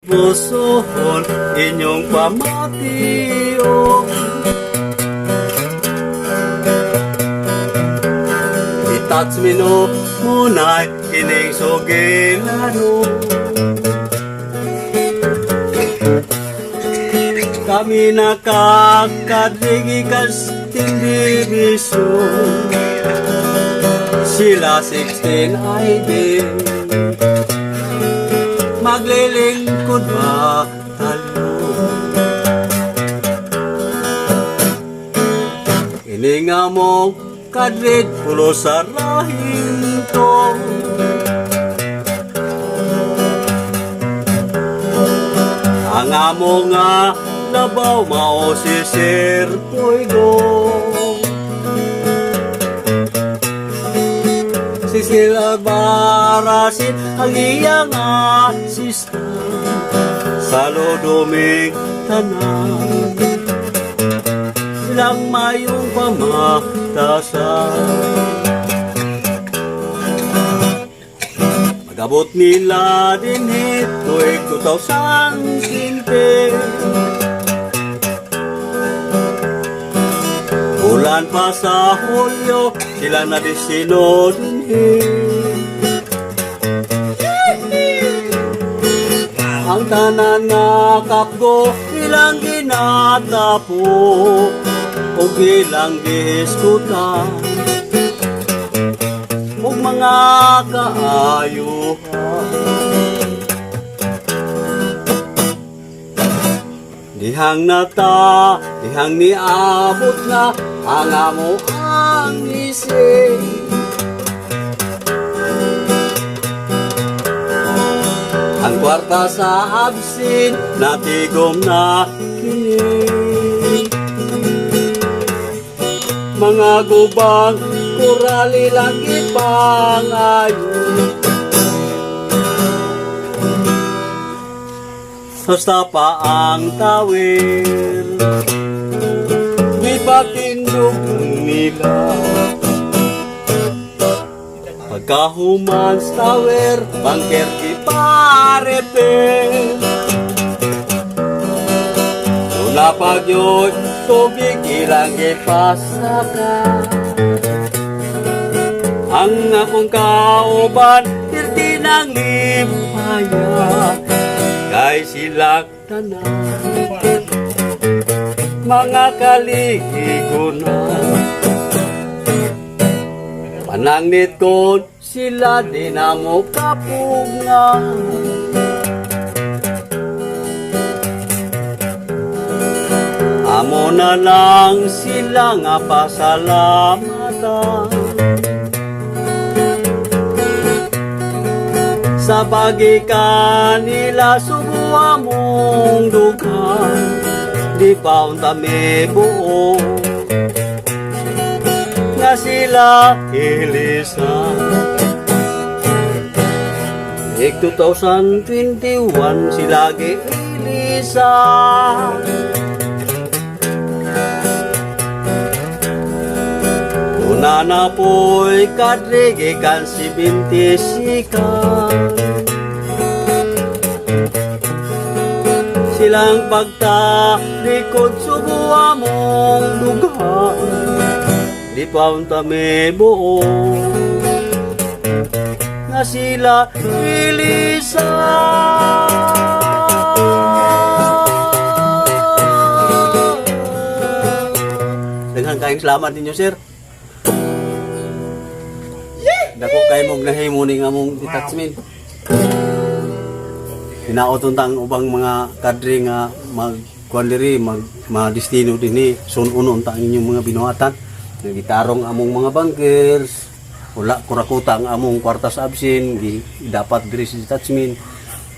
pusohon inyong pamatiyon. Itats mino munay kining sugilano. Kami nakakadrigikas tindibisyon. Sila 16 ay din maglilingkod ba talo. Ininga mo kadrid pulo sa rahim to. Ang amo nga labaw mao si Sir Poido. Si sila barasin ang iyang asista sa loduming tanan. Silang mayong pamatasan. Magabot nila din ito'y 2015. Bulan pa sa Hulyo, sila na disinod ang tanan nga kapgo, ilang ginatapo o ilang gihiskutan o mga kaayuhan. Dihang nata, dihang niabot na ang amo ang isip. Ang kwarta sa absin, natigom na kinig. Mga gubang, kurali lang ipangayon. Basta pa ang tawir, di patindog nila. Pagkahuman sa tawir, bangker di parepel. Tula pag yun, tubig ilang ipasaka. Ang akong kauban, tirti ng lipaya. Kay silak tanan, mga kalihigunan. Panangnit ko sila din amo kapungan. Amo na lang sila nga pasalamatan. Sa pagikan nila subuha mong dugan, di pa unta may buo nga sila ilisan. Ik 2021 sila giilisan. Una na po'y kadrigikan si Bintisikan. Silang pagtalikod subuha mong dugan, di pa unta may buo nga sila ilisan. Daghang kaayong salamat ninyo, sir. Dako kay mong nahimo ning among detachment. Hinaoton tang ubang mga kadre nga magkuan diri madestino dinhi sun-unon ta inyong mga binuhatan. Gitarong among mga bunkers, wala kurakuta ang among kwarta sa absin, dapat diri sa detachment.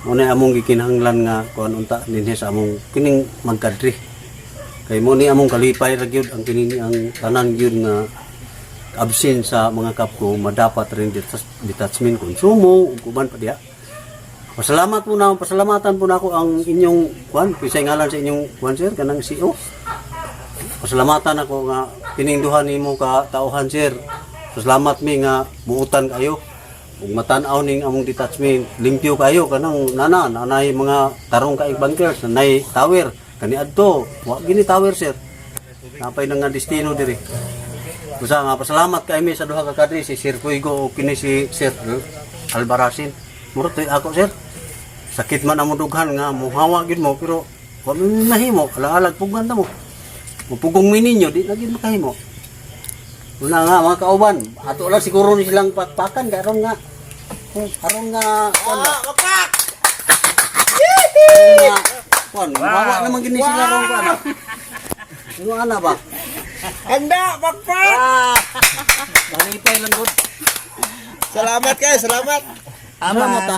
Una among gikinahanglan nga kuan unta dinhi sa among kining magkadre. Kay mo ni among kalipay ra gyud ang kining ang tanan gyud nga absent sa mga kapko, madapat rin detachment konsumo, uban pa diya. Pasalamat po na, pasalamatan po na ako ang inyong kuan, pisay ngalan sa inyong kuan sir, kanang CEO. Pasalamatan ako nga piningduhan nimo ka tauhan sir. Pasalamat mi nga buutan kayo. Ug matan-aw ning among detachment, limpyo kayo kanang nanay mga tarong kaing bunkers, nanay tower. Kani adto, wa gini tower sir. Napay na nga destino diri. Usa nga pasalamat kay mi sa duha ka kadri si Sir Puigo o kini si Sir Albarasin. Murot ako sir. Sakit man ang dughan nga muhawa gid mo pero wa mi mahimo, ala-alag pugan ta mo. Mupugong mi ninyo di lagi makahimo. Una nga mga kauban, ato lang siguro ni silang pakpakan karon nga. Aron nga Kapak! Kon, bawa naman gini sila ron ko ana. Ano ana ba? Handa, pakpak! Balipay lang gud. Salamat kayo, salamat! Salamat.